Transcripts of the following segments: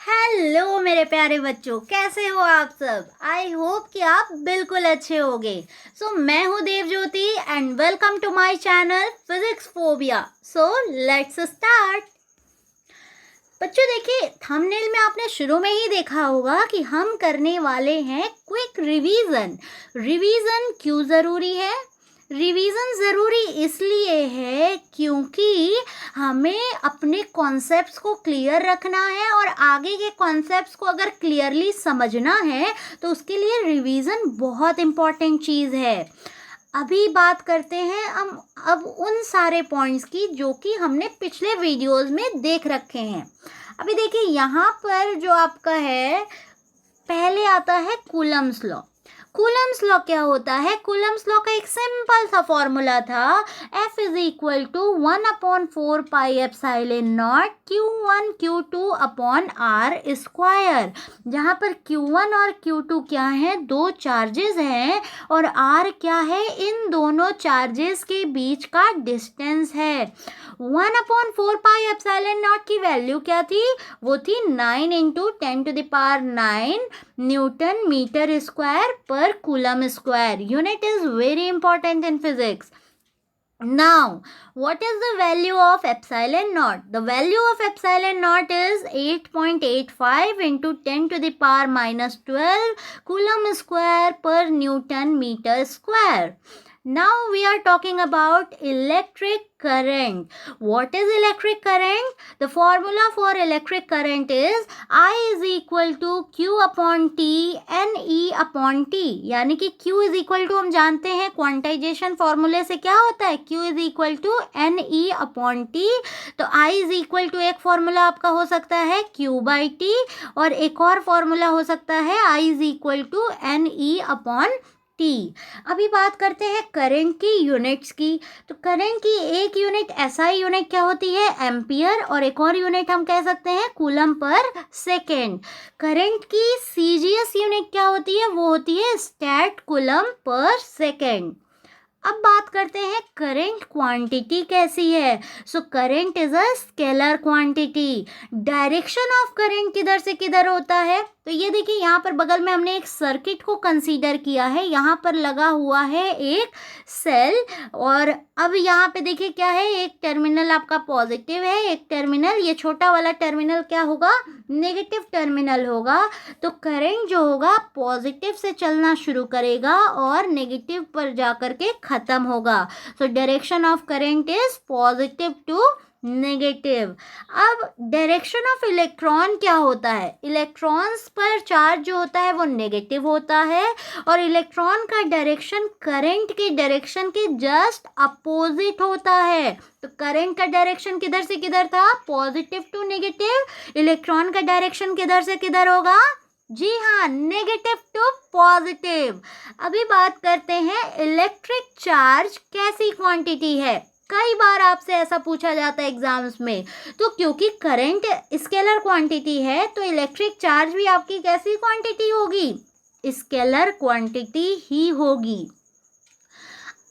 Hello मेरे प्यारे बच्चों, कैसे हो आप सब। आई होप कि आप बिल्कुल अच्छे होगे। मैं हूँ Devjyoti and welcome to my channel physics phobia. Let's start. बच्चों देखिए, थंबनेल में आपने शुरू में ही देखा होगा कि हम करने वाले हैं क्विक रिवीजन। रिवीजन क्यों ज़रूरी है? रिवीजन ज़रूरी इसलिए है क्योंकि हमें अपने कॉन्सेप्ट्स को क्लियर रखना है और आगे के कॉन्सेप्ट्स को अगर क्लियरली समझना है तो उसके लिए रिवीजन बहुत इम्पॉर्टेंट चीज़ है। अभी बात करते हैं हम अब उन सारे पॉइंट्स की जो कि हमने पिछले वीडियोस में देख रखे हैं। अभी देखिए, यहाँ पर जो आपका है, पहले आता है कूलम्स लॉ। कूलम्स लॉ क्या होता है? कूलम्स लॉ का एक सिंपल सा फॉर्मूला था, F is equal to 1/4 pi epsilon nought Q1 Q2 upon R square, जहाँ पर Q1 और Q2 क्या है? दो चार्जेस हैं और R क्या है? इन दोनों चार्जेस के बीच का डिस्टेंस है। 1/4 पाई एप्सिलॉन नॉट की वैल्यू क्या थी? वो थी 9 इंटू 10⁹ न्यूटन मीटर स्क्वायर पर coulomb square. Unit is very important in physics. Now, what is the value of epsilon naught? The value of epsilon naught is 8.85 into 10⁻⁻12 coulomb square per Newton meter square. Now we are talking about electric current. What is electric current? The formula for electric current is I is equal to Q upon T NE upon T. यानी कि Q is equal to हम जानते हैं quantization फॉर्मूले से क्या होता है, Q is equal to NE upon T. तो I is equal to एक फॉर्मूला आपका हो सकता है Q by T और एक और फॉर्मूला हो सकता है I is equal to NE upon T. अभी बात करते हैं करंट की यूनिट्स की। तो करंट की एक यूनिट SI यूनिट क्या होती है? एम्पियर, और एक और यूनिट हम कह सकते हैं कूलम पर सेकेंड। करंट की CGS यूनिट क्या होती है? वो होती है स्टैट कूलम पर सेकेंड। अब बात करते हैं करंट क्वांटिटी कैसी है। Current is a scalar quantity. Direction of current किधर से किधर होता है? तो ये देखिए, यहाँ पर बगल में हमने एक सर्किट को कंसीडर किया है। यहाँ पर लगा हुआ है एक सेल और अब यहाँ पे देखिए क्या है, एक टर्मिनल आपका पॉजिटिव है, एक टर्मिनल, ये छोटा वाला टर्मिनल क्या होगा? नेगेटिव टर्मिनल होगा। तो करंट जो होगा पॉजिटिव से चलना शुरू करेगा और नेगेटिव पर जाकर के खत्म होगा। Direction of current is positive to negative. अब डायरेक्शन ऑफ इलेक्ट्रॉन क्या होता है? इलेक्ट्रॉन्स पर चार्ज जो होता है वो नेगेटिव होता है और इलेक्ट्रॉन का डायरेक्शन करंट के डायरेक्शन के जस्ट अपोजिट होता है। तो करंट का डायरेक्शन किधर से किधर था? Positive to negative. इलेक्ट्रॉन का डायरेक्शन किधर से किधर होगा? जी हाँ, नेगेटिव टू पॉजिटिव। अभी बात करते हैं इलेक्ट्रिक चार्ज कैसी क्वांटिटी है। कई बार आपसे ऐसा पूछा जाता है एग्जाम्स में। तो क्योंकि करंट स्केलर क्वांटिटी है तो इलेक्ट्रिक चार्ज भी आपकी कैसी क्वांटिटी होगी? स्केलर क्वांटिटी ही होगी।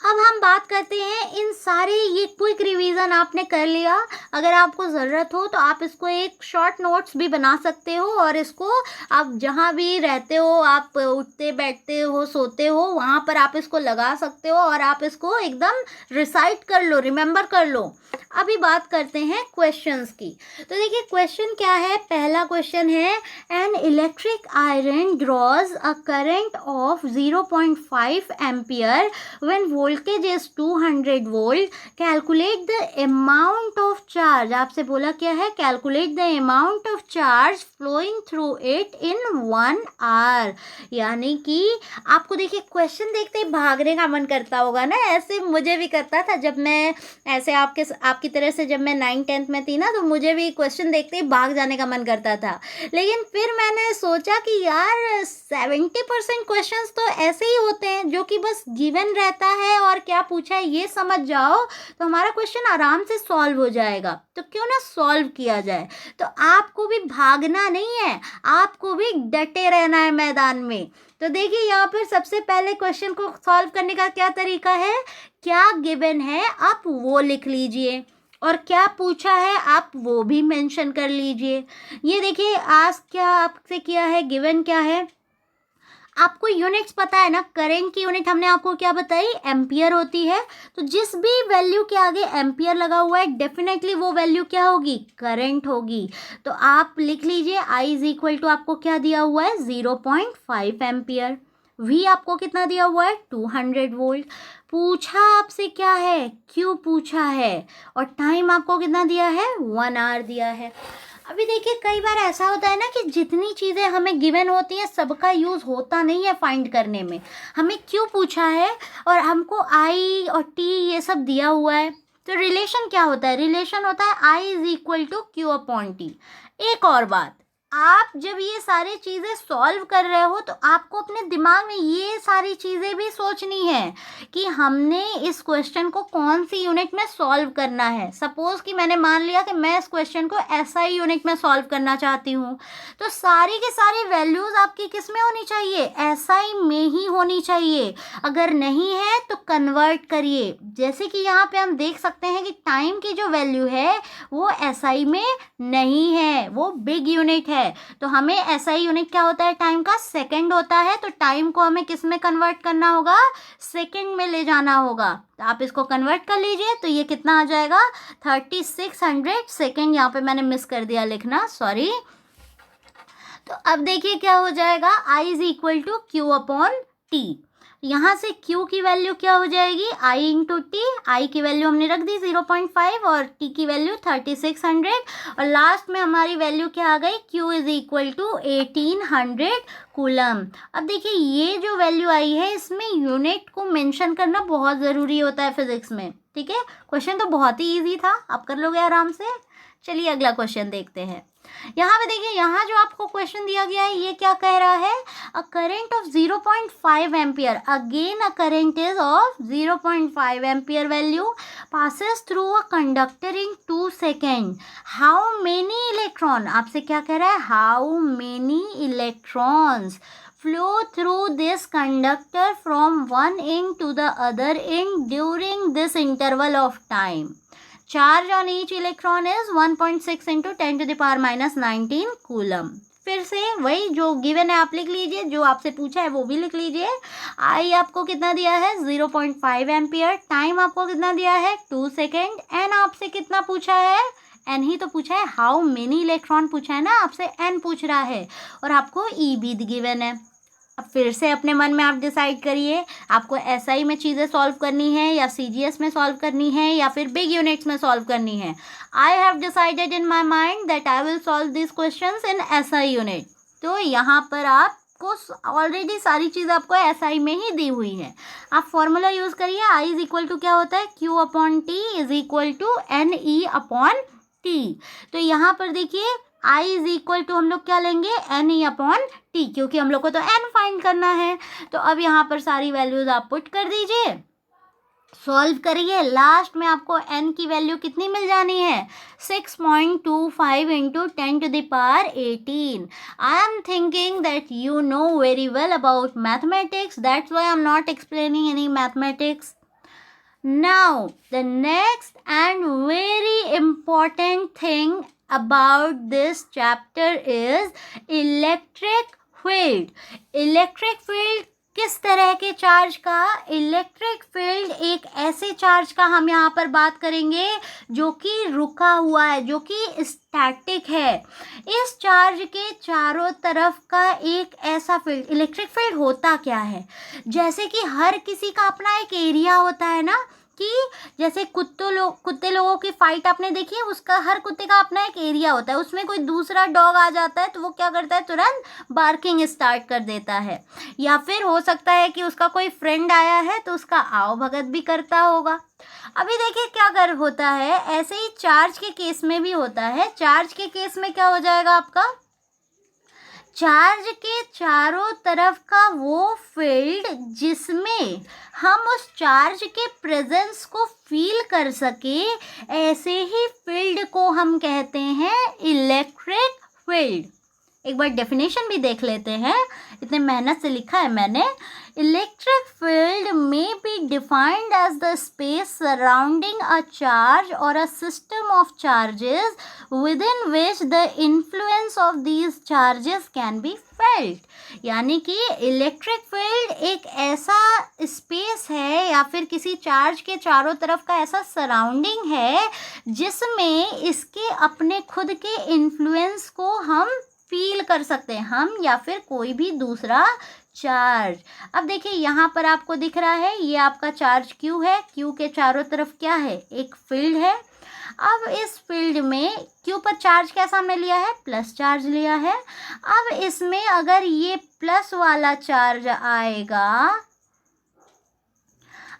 अब हम बात करते हैं इन सारे, ये क्विक रिवीजन आपने कर लिया। अगर आपको ज़रूरत हो तो आप इसको एक शॉर्ट नोट्स भी बना सकते हो और इसको आप जहाँ भी रहते हो, आप उठते बैठते हो सोते हो, वहाँ पर आप इसको लगा सकते हो और आप इसको एकदम रिसाइट कर लो, रिमेंबर कर लो। अभी बात करते हैं क्वेश्चंस की। तो देखिए क्वेश्चन क्या है। पहला क्वेश्चन है, an electric iron draws a current of 0.5 ampere when voltage is 200 volt, calculate the amount of charge. आपसे बोला क्या है? Calculate the amount of charge flowing through it in 1 hour. यानी कि आपको देखिए क्वेश्चन देखते ही भागने का मन करता होगा ना, ऐसे मुझे भी करता था जब मैं ऐसे आपकी तरह से जब मैं 9th-10th में थी ना, तो मुझे भी क्वेश्चन देखते ही भाग जाने का मन करता था। लेकिन फिर मैंने सोचा कि यार 70% क्वेश्चंस तो ऐसे ही होते हैं जो कि बस गिवन रहता है और क्या पूछा है ये समझ जाओ तो हमारा क्वेश्चन आराम से सॉल्व हो जाएगा। तो क्यों ना सॉल्व किया जाए। तो आपको भी भागना नहीं है, आपको भी डटे रहना है मैदान में। तो देखिए यहाँ पर सबसे पहले क्वेश्चन को सॉल्व करने का क्या तरीका है, क्या गिवन है आप वो लिख लीजिए। और क्या पूछा है आप वो भी मेंशन कर लीजिए। ये देखिए आज क्या आपसे किया है, गिवन क्या है, आपको यूनिट्स पता है ना, करंट की यूनिट हमने आपको क्या बताई, एम्पियर होती है। तो जिस भी वैल्यू के आगे एम्पियर लगा हुआ है डेफिनेटली वो वैल्यू क्या होगी, करंट होगी। तो आप लिख लीजिए आई इज इक्वल टू, आपको क्या दिया हुआ है 0.5 एम्पियर। वी आपको कितना दिया हुआ है 200 वोल्ट। पूछा आपसे क्या है, क्यों पूछा है, और टाइम आपको कितना दिया है 1 आवर दिया है। अभी देखिए कई बार ऐसा होता है ना कि जितनी चीज़ें हमें गिवन होती हैं सबका यूज़ होता नहीं है फाइंड करने में। हमें क्यों पूछा है और हमको आई और टी ये सब दिया हुआ है, तो रिलेशन क्या होता है, रिलेशन होता है I is equal to Q upon T. एक और बात, आप जब ये सारी चीज़ें सॉल्व कर रहे हो तो आपको अपने दिमाग में ये सारी चीज़ें भी सोचनी है कि हमने इस क्वेश्चन को कौन सी यूनिट में सॉल्व करना है। सपोज़ कि मैंने मान लिया कि मैं इस क्वेश्चन को एसआई यूनिट में सॉल्व करना चाहती हूँ, तो सारी की सारी वैल्यूज़ आपकी किस में होनी चाहिए, एसआई में ही होनी चाहिए। अगर नहीं है तो कन्वर्ट करिए। जैसे कि यहाँ पे हम देख सकते हैं कि टाइम की जो वैल्यू है वो एसआई में नहीं है, वो बिग यूनिट है। तो हमें एसआई यूनिट क्या होता है, टाइम का सेकंड होता है। तो टाइम को हमें किस में कन्वर्ट करना होगा, सेकंड में ले जाना होगा। तो आप इसको कन्वर्ट कर लीजिए, तो ये कितना आ जाएगा 3600 सेकंड। यहाँ पे मैंने मिस कर दिया लिखना, सॉरी। तो अब देखिए क्या हो जाएगा, I is equal to Q upon T. यहाँ से Q की वैल्यू क्या हो जाएगी, I इंटू टी। आई की वैल्यू हमने रख दी 0.5 और T की वैल्यू 3600, और लास्ट में हमारी वैल्यू क्या आ गई, Q is equal to 1800 coulomb. अब देखिए ये जो वैल्यू आई है इसमें यूनिट को मेंशन करना बहुत ज़रूरी होता है फिजिक्स में, ठीक है। क्वेश्चन तो बहुत ही ईजी था, आप कर लोगे आराम से। चलिए अगला क्वेश्चन देखते हैं। यहाँ पे देखिए, यहाँ जो आपको क्वेश्चन दिया गया है ये क्या कह रहा है, अ current of 0.5 ampere, again a current is of 0.5 ampere value passes through a conductor in 2 second. How many electron, आपसे क्या कह रहा है, how many electrons flow through this conductor from one end to the other end during this interval of time. Charge on each electron is 1.6 into 10 to the power minus 19 coulomb. फिर से वही जो given है आप लिख लीजिए, जो आपसे पूछा है वो भी लिख लीजिए। आई आपको कितना दिया है 0.5 एम्पियर, टाइम आपको कितना दिया है 2 सेकेंड, एन आपसे कितना पूछा है, एन ही तो पूछा है, हाउ मेनी इलेक्ट्रॉन पूछा है ना, आपसे एन पूछ रहा है, और आपको ई भी गिवन है। अब फिर से अपने मन में आप डिसाइड करिए, आपको एसआई में चीज़ें सॉल्व करनी है या सीजीएस में सॉल्व करनी है या फिर बिग यूनिट्स में सॉल्व करनी है। I have decided in my mind that I will solve this questions in SI unit. तो यहाँ पर आपको ऑलरेडी सारी चीज़ आपको एसआई में ही दी हुई है। आप फॉर्मूला यूज़ करिए, आई इज इक्वल टू क्या होता है, Q upon T is equal to N E upon T. तो यहाँ पर देखिए I इज इक्वल टू हम लोग क्या लेंगे, एन ई अपॉन टी, क्योंकि हम लोग को तो एन फाइंड करना है। तो अब यहाँ पर सारी वैल्यूज आप पुट कर दीजिए, सॉल्व करिए। लास्ट में आपको एन की वैल्यू कितनी मिल जानी है, 6.25 into 10 to the power 18। I am thinking that you know very well about mathematics, that's why I am not explaining any mathematics. Now the next and very important thing about this chapter is electric field. Electric field किस तरह के charge का, electric field एक ऐसे charge का हम यहाँ पर बात करेंगे जो कि रुका हुआ है, जो कि स्टैटिक है। इस चार्ज के चारों तरफ का एक ऐसा फील्ड, इलेक्ट्रिक फील्ड होता क्या है, जैसे कि हर किसी का अपना एक एरिया होता है ना, कि जैसे कुत्ते लोगों की फाइट आपने देखी है, उसका हर कुत्ते का अपना एक एरिया होता है, उसमें कोई दूसरा डॉग आ जाता है तो वो क्या करता है, तुरंत बार्किंग स्टार्ट कर देता है। या फिर हो सकता है कि उसका कोई फ्रेंड आया है तो उसका आओ भगत भी करता होगा। अभी देखिए क्या कर होता है, ऐसे ही चार्ज के केस में भी होता है। चार्ज के केस में क्या हो जाएगा आपका, चार्ज के चारों तरफ का वो फील्ड जिसमें हम उस चार्ज के प्रेजेंस को फील कर सके, ऐसे ही फील्ड को हम कहते हैं इलेक्ट्रिक फील्ड। एक बार डेफिनेशन भी देख लेते हैं, इतने मेहनत से लिखा है मैंने। इलेक्ट्रिक फील्ड में be defined as the space surrounding a charge और a system of charges within which the influence of these charges can be felt. यानी कि इलेक्ट्रिक फील्ड एक ऐसा स्पेस है या फिर किसी चार्ज के चारों तरफ का ऐसा सराउंडिंग है जिसमें इसके अपने खुद के इन्फ्लुएंस को हम फील कर सकते हैं, हम या फिर कोई भी दूसरा चार्ज। अब देखिए यहाँ पर आपको दिख रहा है ये आपका चार्ज Q है, Q के चारों तरफ क्या है, एक फील्ड है। अब इस फील्ड में Q पर चार्ज कैसा हमने लिया है, प्लस चार्ज लिया है। अब इसमें अगर ये प्लस वाला चार्ज आएगा,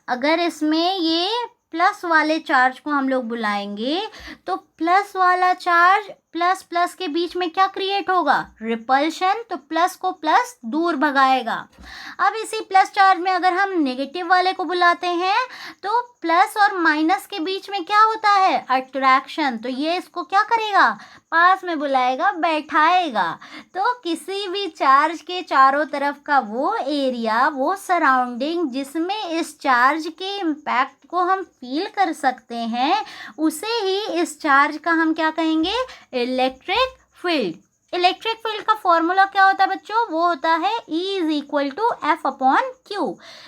अगर इसमें ये प्लस वाले चार्ज को हम लोग बुलाएंगे तो प्लस वाला चार्ज प्लस प्लस के बीच में क्या क्रिएट होगा, रिपल्शन। तो प्लस को प्लस दूर भगाएगा। अब इसी प्लस चार्ज में अगर हम नेगेटिव वाले को बुलाते हैं तो प्लस और माइनस के बीच में क्या होता है, अट्रैक्शन। तो ये इसको क्या करेगा, पास में बुलाएगा, बैठाएगा। तो किसी भी चार्ज के चारों तरफ का वो एरिया, वो सराउंडिंग जिसमें इस चार्ज के इम्पैक्ट को हम फील कर सकते हैं, उसे ही इस चार्ज का हम क्या कहेंगे, इलेक्ट्रिक फील्ड। इलेक्ट्रिक फील्ड का फॉर्मूला क्या होता है बच्चों, वो होता है E is equal to F upon Q.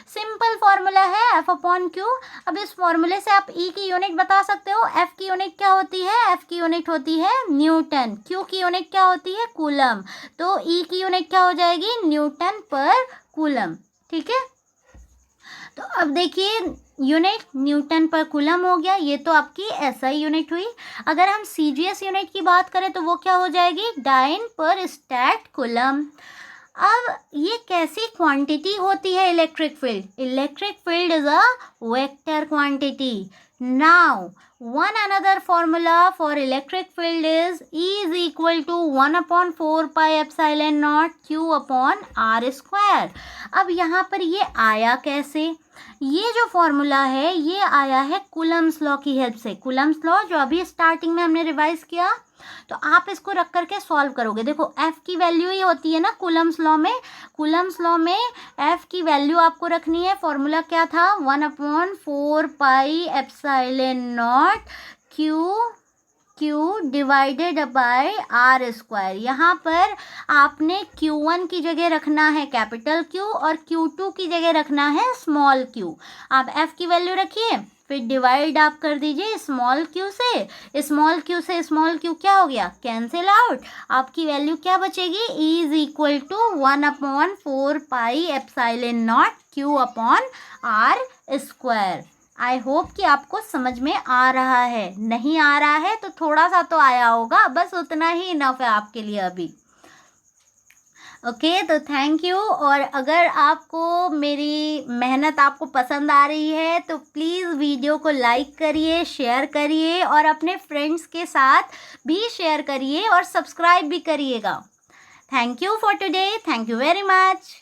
Simple formula है एफ अपॉन क्यू। अब इस फॉर्मूले से आप E की यूनिट बता सकते हो। एफ की यूनिट क्या होती है, एफ की यूनिट होती है न्यूटन। क्यू की यूनिट क्या होती है, कूलम। तो E की यूनिट क्या हो जाएगी, न्यूटन पर कूलम। ठीक है, तो अब देखिए यूनिट न्यूटन पर कूलम हो गया, ये तो आपकी एसआई यूनिट हुई। अगर हम सीजीएस यूनिट की बात करें तो वो क्या हो जाएगी, डाइन पर स्टैट कूलम। अब ये कैसी क्वांटिटी होती है electric field, electric field is a vector quantity. Now one another formula for electric field is E is equal to 1 upon 4 pi epsilon naught Q upon R square। अब यहाँ पर ये आया कैसे, ये जो फॉर्मूला है ये आया है कूलम्स लॉ की हेल्प से। कूलम्स लॉ जो अभी स्टार्टिंग में हमने रिवाइज किया, तो आप इसको रख करके सॉल्व करोगे। देखो एफ की वैल्यू ही होती है ना कूलम्स लॉ में, कूलम्स लॉ में एफ की वैल्यू आपको रखनी है। फॉर्मूला क्या था, 1 upon 4 pi epsilon nought Q divided by R square. यहाँ पर आपने Q1 की जगह रखना है कैपिटल Q और Q2 की जगह रखना है स्मॉल q। आप f की वैल्यू रखिए, फिर डिवाइड आप कर दीजिए स्मॉल q से। स्मॉल q से स्मॉल q क्या हो गया, कैंसिल आउट। आपकी वैल्यू क्या बचेगी, E is equal to 1 upon 4 pi epsilon nought Q upon R square. I hope कि आपको समझ में आ रहा है, नहीं आ रहा है तो थोड़ा सा तो आया होगा, बस उतना ही इनफ है आपके लिए अभी। ओके तो थैंक यू। और अगर आपको मेरी मेहनत आपको पसंद आ रही है तो प्लीज़ वीडियो को लाइक करिए, शेयर करिए और अपने फ्रेंड्स के साथ भी शेयर करिए और सब्सक्राइब भी करिएगा। Thank you for today, thank you very much.